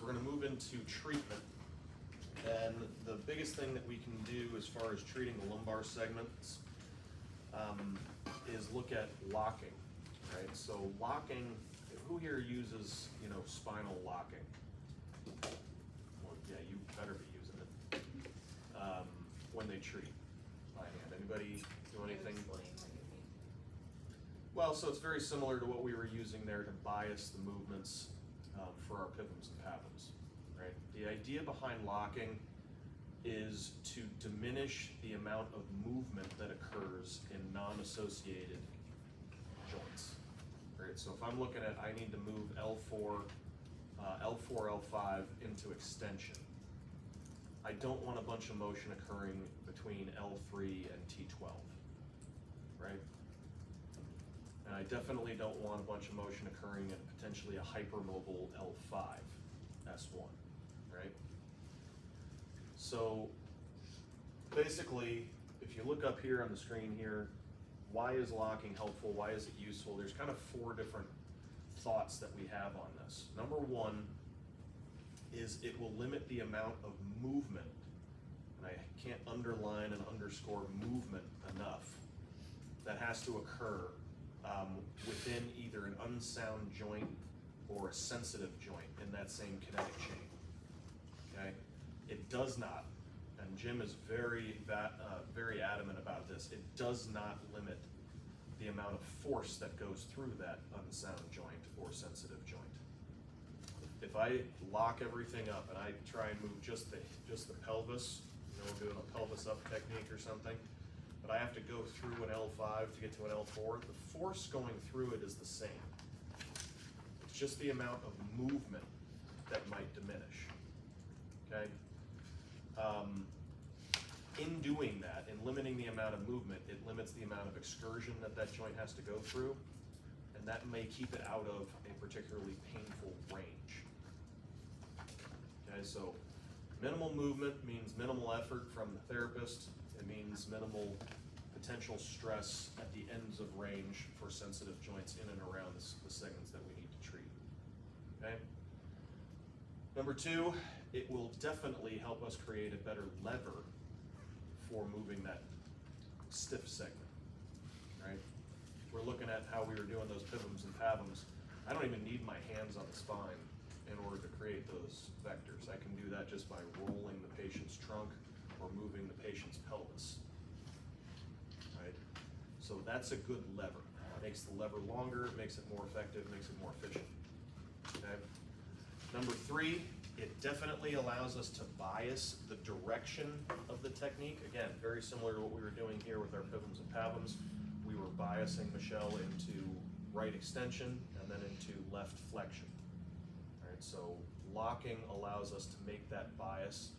we're going to move into treatment. And the biggest thing that we can do as far as treating the lumbar segments is look at locking, right? So locking, who here uses, spinal locking? Well, yeah, you better be using it when they treat by hand. Anybody do anything? Well, so it's very similar to what we were using there to bias the movements for our pivoms and pavums, right? The idea behind locking is to diminish the amount of movement that occurs in non-associated joints, right? So if I'm looking at, I need to move L4, L5 into extension. I don't want a bunch of motion occurring between L3 and T12, right? And I definitely don't want a bunch of motion occurring in potentially a hypermobile L5, S1, right? So basically, if you look up here on the screen here, why is locking helpful? Why is it useful? There's kind of 4 different thoughts that we have on this. Number 1 is it will limit the amount of movement, and I can't underline and underscore movement enough, that has to occur within either an unsound joint or a sensitive joint in that same kinetic chain, okay? It does not, and Jim is very adamant about this, it does not limit the amount of force that goes through that unsound joint or sensitive joint. If I lock everything up and I try and move just the pelvis, doing a pelvis up technique or something, but I have to go through an L5 to get to an L4, the force going through it is the same. It's just the amount of movement that might diminish, okay? In doing that, in limiting the amount of movement, it limits the amount of excursion that joint has to go through, and that may keep it out of a particularly painful range. Okay, so minimal movement means minimal effort from the therapist. It means minimal potential stress at the ends of range for sensitive joints in and around the segments that we need to treat. Okay. Number 2, it will definitely help us create a better lever for moving that stiff segment, right? We're looking at how we were doing those pivoms and pavums. I don't even need my hands on the spine in order to create those vectors. I can do that just by rolling the patient's trunk or moving the patient's pelvis, right? So that's a good lever. It makes the lever longer, it makes it more effective, makes it more efficient, okay? Number 3, it definitely allows us to bias the direction of the technique. Again, very similar to what we were doing here with our pivoms and pavums. We were biasing Michelle into right extension and then into left flexion. All right, so locking allows us to make that bias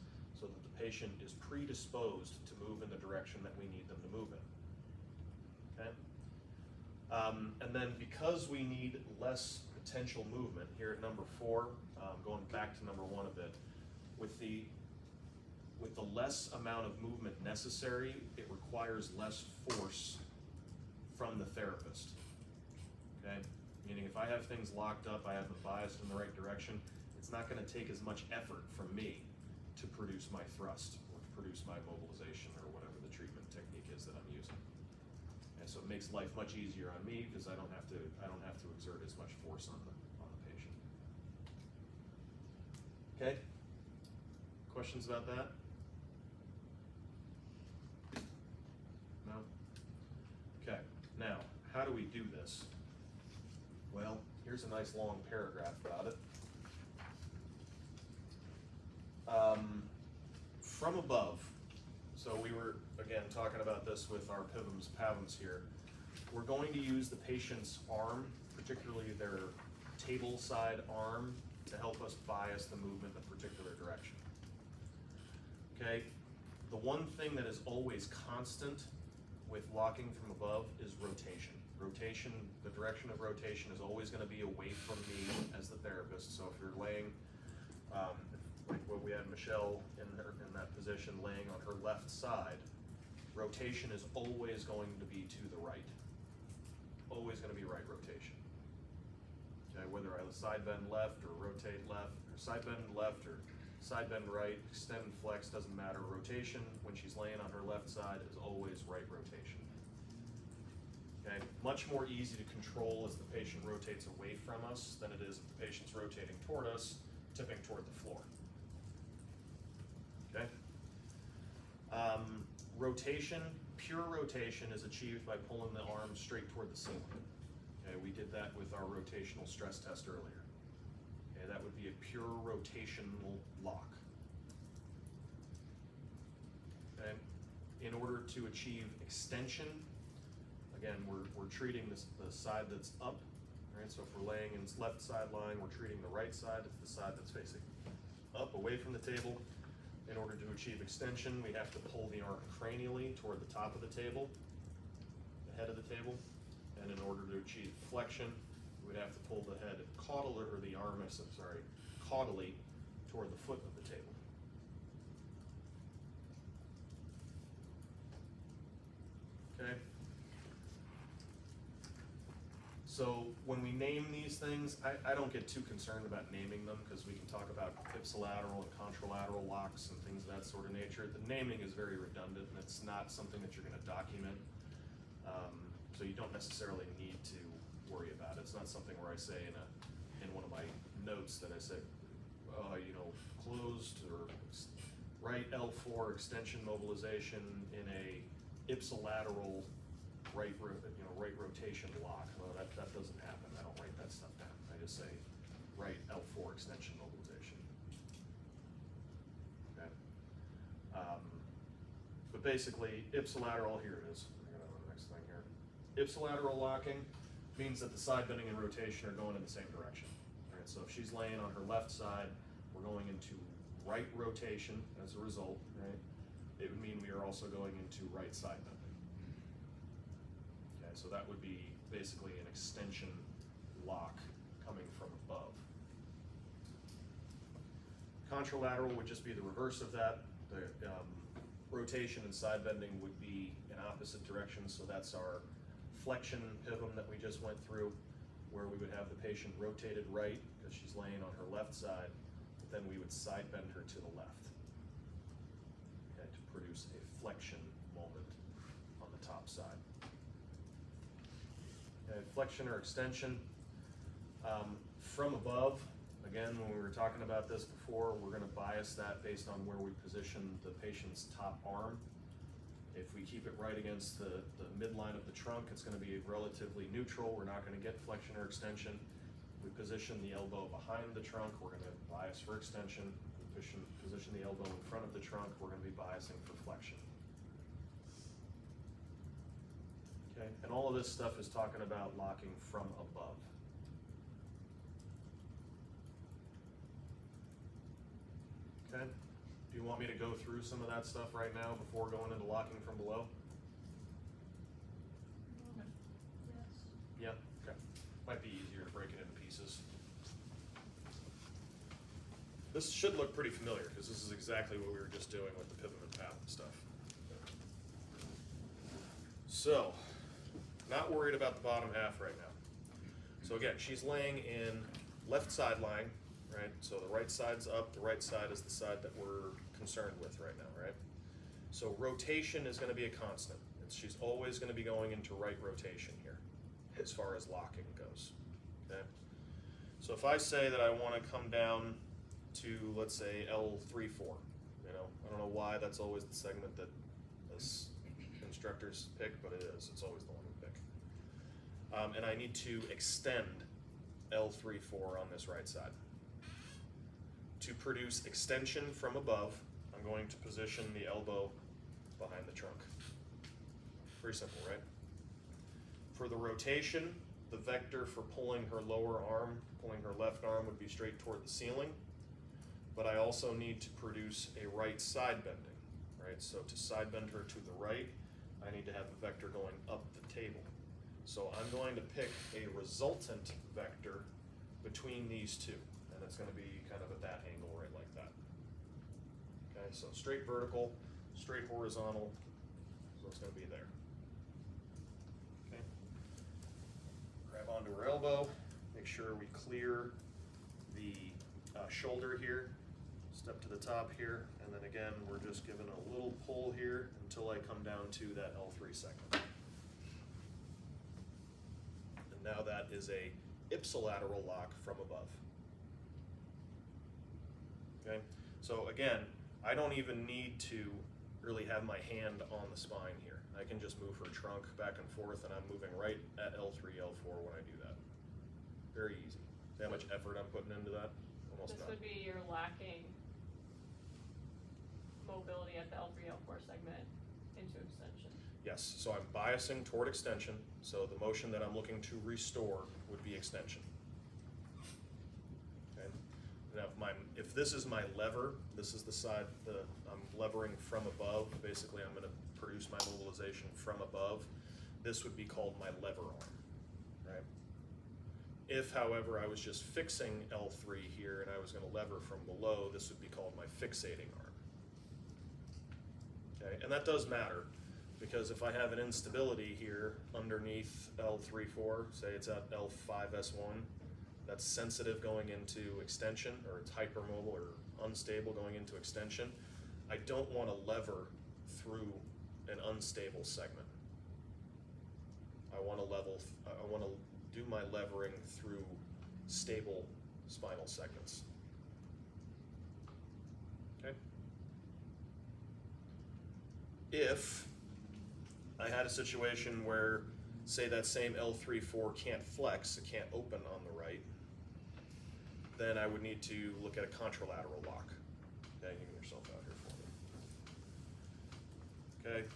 so that the patient is predisposed to move in the direction that we need them to move in. Okay? And then because we need less potential movement here at number 4, going back to number 1 a bit, with the less amount of movement necessary, it requires less force from the therapist. Okay? Meaning if I have things locked up, I have them biased in the right direction, it's not going to take as much effort from me to produce my thrust or to produce my mobilization or whatever the treatment technique is that I'm using. And so it makes life much easier on me because I don't have to exert as much force on the patient. Okay? Questions about that? No? Okay, now, how do we do this? Well, here's a nice long paragraph about it. From above, so we were, again, talking about this with our pivoms, pavums here. We're going to use the patient's arm, particularly their table side arm, to help us bias the movement in a particular direction. Okay, the one thing that is always constant with locking from above is rotation. Rotation, the direction of rotation is always going to be away from me as the therapist. So if you're laying, like what we had Michelle in that position, laying on her left side, rotation is always going to be to the right. Always going to be right rotation. Okay, whether I side bend left or rotate left, or side bend left or side bend right, extend and flex, doesn't matter. Rotation, when she's laying on her left side, is always right rotation. Okay, much more easy to control as the patient rotates away from us than it is if the patient's rotating toward us, tipping toward the floor. Okay? Rotation, pure rotation is achieved by pulling the arm straight toward the ceiling. Okay, we did that with our rotational stress test earlier. Okay, that would be a pure rotational lock. Okay, in order to achieve extension, again, we're treating the side that's up, right? So if we're laying in left side lying, we're treating the right side. It's the side that's facing up, away from the table. In order to achieve extension, we have to pull the arm cranially toward the top of the table, the head of the table. And in order to achieve flexion, we would have to pull the head caudally, or the arm, sorry, caudally toward the foot of the table. Okay? So when we name these things, I don't get too concerned about naming them because we can talk about ipsilateral and contralateral locks and things of that sort of nature. The naming is very redundant and it's not something that you're going to document. So you don't necessarily need to worry about it. It's not something where I say in one of my notes that I say, you know, closed or right L4 extension mobilization in a ipsilateral right rotation lock. Well, that doesn't happen. I don't write that stuff down. I just say right L4 extension mobilization. Okay. But basically, ipsilateral, here it is. I'm gonna go to the next thing here. Ipsilateral locking means that the side bending and rotation are going in the same direction. All right, so if she's laying on her left side, we're going into right rotation as a result, right? It would mean we are also going into right side bending. Okay, so that would be basically an extension lock coming from above. Contralateral would just be the reverse of that. The rotation and side bending would be in opposite directions, so that's our flexion pivot that we just went through, where we would have the patient rotated right because she's laying on her left side, but then we would side bend her to the left, okay, to produce a flexion moment on the top side. Okay, flexion or extension from above. Again, when we were talking about this before, we're going to bias that based on where we position the patient's top arm. If we keep it right against the midline of the trunk, it's going to be relatively neutral. We're not going to get flexion or extension. We position the elbow behind the trunk, we're going to bias for extension. We position the elbow in front of the trunk, we're going to be biasing for flexion. Okay, and all of this stuff is talking about locking from above. Okay, do you want me to go through some of that stuff right now before going into locking from below? Yes. Yeah, okay. Might be easier to break it into pieces. This should look pretty familiar because this is exactly what we were just doing with the pivot path and stuff. So, not worried about the bottom half right now. So again, she's laying in left side lying, right? So the right side's up, the right side is the side that we're concerned with right now, right? So rotation is going to be a constant. She's always going to be going into right rotation here as far as locking goes, okay? So if I say that I want to come down to, let's say, L3-4, you know, I don't know why that's always the segment that us instructors pick, but it is. It's always the one we pick. And I need to extend L3-4 on this right side. To produce extension from above, I'm going to position the elbow behind the trunk. Pretty simple, right? For the rotation, the vector for pulling her lower arm, pulling her left arm, would be straight toward the ceiling. But I also need to produce a right side bending, right? So to side bend her to the right, I need to have a vector going up the table. So I'm going to pick a resultant vector between these two, and it's going to be kind of at that angle right like that. Okay, so straight vertical, straight horizontal, so it's going to be there. Okay. Grab onto her elbow, Make sure we clear the shoulder here, step to the top here, and then again, we're just giving a little pull here until I come down to that L3 segment. And now that is a ipsilateral lock from above. Okay, so again, I don't even need to really have my hand on the spine here. I can just move her trunk back and forth, and I'm moving right at L3, L4 when I do that. Very easy. See how much effort I'm putting into that? Almost This none. would be you're lacking mobility at the L3, L4 segment into extension. Yes, so I'm biasing toward extension, so the motion that I'm looking to restore would be extension. Okay. Now, if this is my lever, this is the side that I'm levering from above. Basically, I'm going to produce my mobilization from above. This would be called my lever arm, right? If, however, I was just fixing L3 here and I was going to lever from below, this would be called my fixating arm. Okay, and that does matter, because if I have an instability here underneath L3-4, say it's at L5-S1, that's sensitive going into extension, or it's hypermobile or unstable going into extension, I don't want to lever through an unstable segment. I want to do my levering through stable spinal segments. Okay. If I had a situation where, say, that same L3-4 can't flex, it can't open on the right, then I would need to look at a contralateral lock. Okay, you can yourself out here for me. Okay,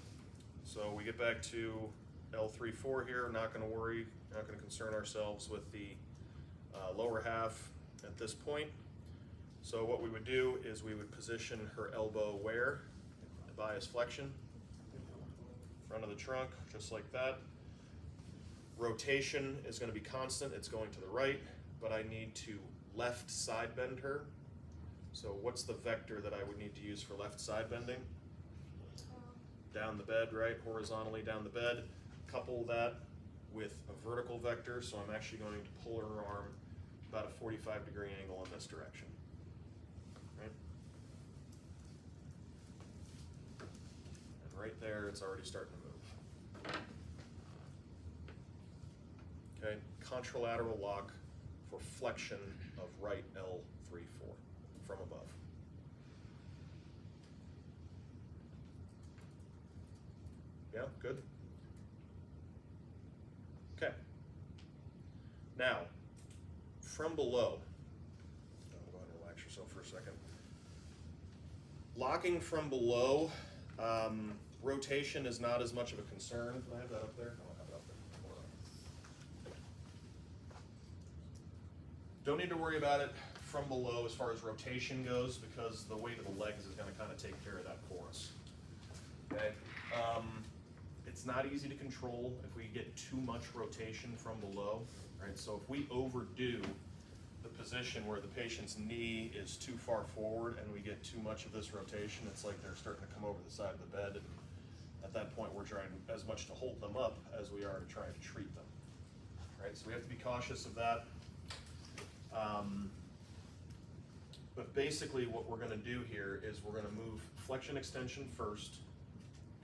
so we get back to L3-4 here. Not going to worry, not going to concern ourselves with the lower half at this point. So what we would do is we would position her elbow where? Bias flexion, front of the trunk, just like that. Rotation is going to be constant, it's going to the right, but I need to left side bend her. So what's the vector that I would need to use for left side bending? Down the bed, right? Horizontally down the bed. Couple that with a vertical vector, so I'm actually going to pull her arm about a 45-degree angle in this direction. Right? And right there, it's already starting to move. Okay, contralateral lock for flexion of right L3-4 from above. Yeah, good. Okay. Now, from below, go ahead and relax yourself for a second. Locking from below, rotation is not as much of a concern. Do I have that up there? I don't have it up there. Hold on. Don't need to worry about it from below as far as rotation goes, because the weight of the legs is going to kind of take care of that for us. Okay. It's not easy to control if we get too much rotation from below, right? So if we overdo the position where the patient's knee is too far forward and we get too much of this rotation, it's like they're starting to come over the side of the bed, and at that point we're trying as much to hold them up as we are to try to treat them, right? So we have to be cautious of that. But basically what we're going to do here is we're going to move flexion extension first.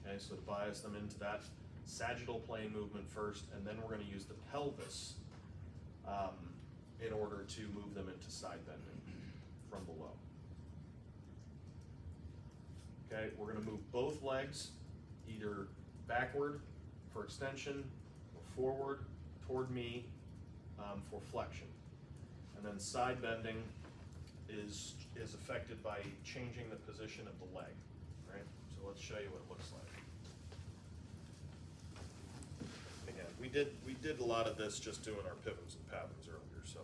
Okay, so to bias them into that sagittal plane movement first, and then we're going to use the pelvis in order to move them into side bending from below. Okay, we're going to move both legs either backward for extension or forward toward me for flexion. And then side bending is affected by changing the position of the leg, right? So let's show you what it looks like. Again, we did a lot of this just doing our pivots and pavins earlier, so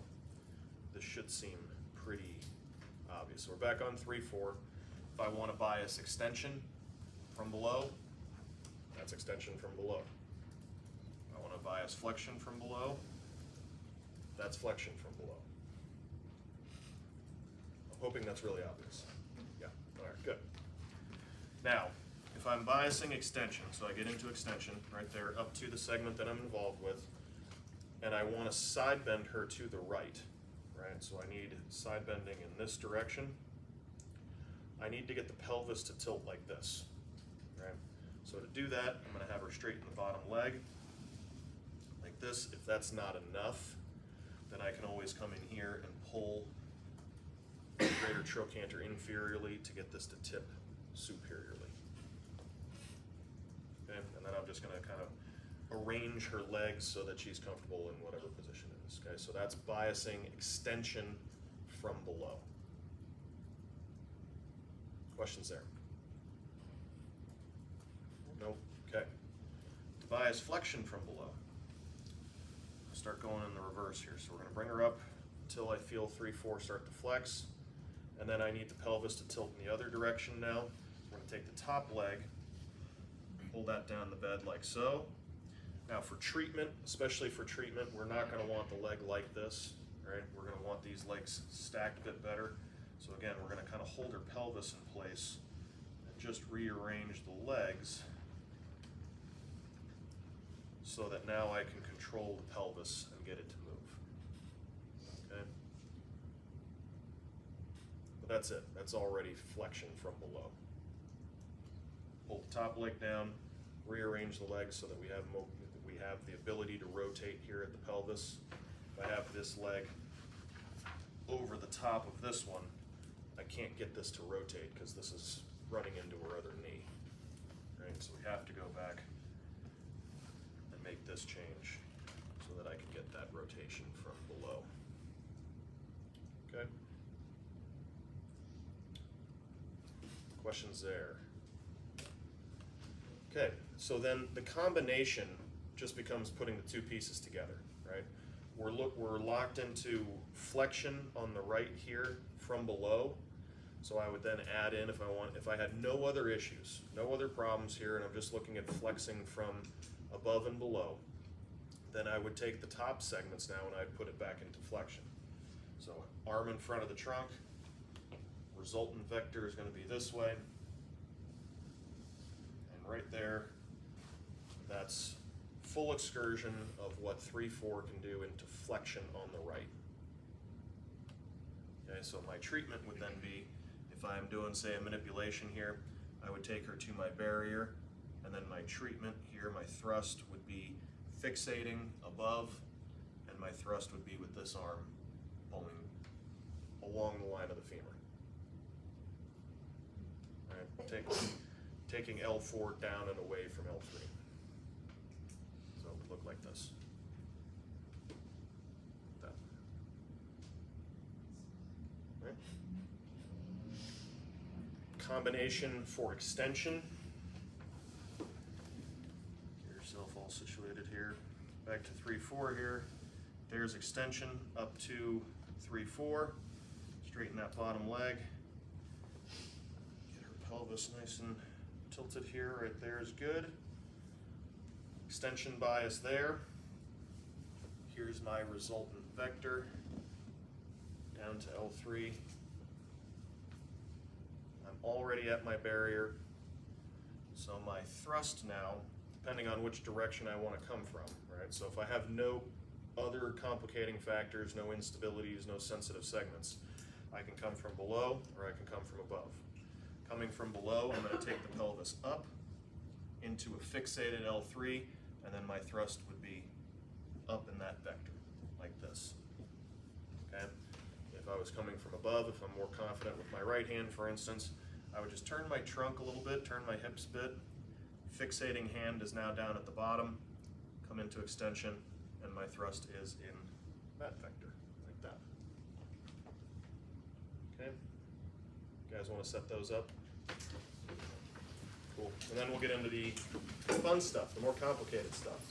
this should seem pretty obvious. So we're back on 3-4. If I want to bias extension from below, that's extension from below. If I want to bias flexion from below, that's flexion from below. I'm hoping that's really obvious. Yeah, all right, good. Now, if I'm biasing extension, so I get into extension right there up to the segment that I'm involved with, and I want to side bend her to the right, right? So I need side bending in this direction. I need to get the pelvis to tilt like this, right? So to do that, I'm going to have her straighten the bottom leg like this. If that's not enough, then I can always come in here and pull the greater trochanter inferiorly to get this to tip superiorly. Okay, and then I'm just going to kind of arrange her legs so that she's comfortable in whatever position it is. Okay, so that's biasing extension from below. Questions there? No? Okay. To bias flexion from below, start going in the reverse here. So we're going to bring her up until I feel 3-4 start to flex, and then I need the pelvis to tilt in the other direction now. We're going to take the top leg, pull that down the bed like so. Now for treatment, especially for treatment, we're not going to want the leg like this, right? We're going to want these legs stacked a bit better. So again, we're going to kind of hold her pelvis in place and just rearrange the legs so that now I can control the pelvis and get it to move. Okay? But that's it. That's already flexion from below. Pull the top leg down, rearrange the legs so that we have the ability to rotate here at the pelvis. If I have this leg over the top of this one, I can't get this to rotate because this is running into her other knee. Right? So we have to go back and make this change so that I can get that rotation from below. Okay? Questions there? Okay, so then the combination just becomes putting the two pieces together, right? We're locked into flexion on the right here from below. So I would then add in, if I had no other issues, no other problems here, and I'm just looking at flexing from above and below, then I would take the top segments now and I'd put it back into flexion. So arm in front of the trunk, resultant vector is going to be this way, and right there, that's full excursion of what 3-4 can do into flexion on the right. Okay, so my treatment would then be, if I'm doing, say, a manipulation here, I would take her to my barrier, and then my treatment here, my thrust would be fixating above, and my thrust would be with this arm pulling along the line of the femur. All right, taking L4 down and away from L3. So it would look like this. That. All right. Combination for extension. Get yourself all situated here. Back to 3-4 here. There's extension up to 3-4. Straighten that bottom leg. Get her pelvis nice and tilted here. Right there is good. Extension bias there. Here's my resultant vector. Down to L3. Already at my barrier, so my thrust now, depending on which direction I want to come from, right? So if I have no other complicating factors, no instabilities, no sensitive segments, I can come from below or I can come from above. Coming from below, I'm going to take the pelvis up into a fixated L3, and then my thrust would be up in that vector, like this. Okay? If I was coming from above, if I'm more confident with my right hand, for instance, I would just turn my trunk a little bit, turn my hips a bit. Fixating hand is now down at the bottom, come into extension, and my thrust is in that vector, like that. Okay? You guys want to set those up? Cool. And then we'll get into the fun stuff, the more complicated stuff.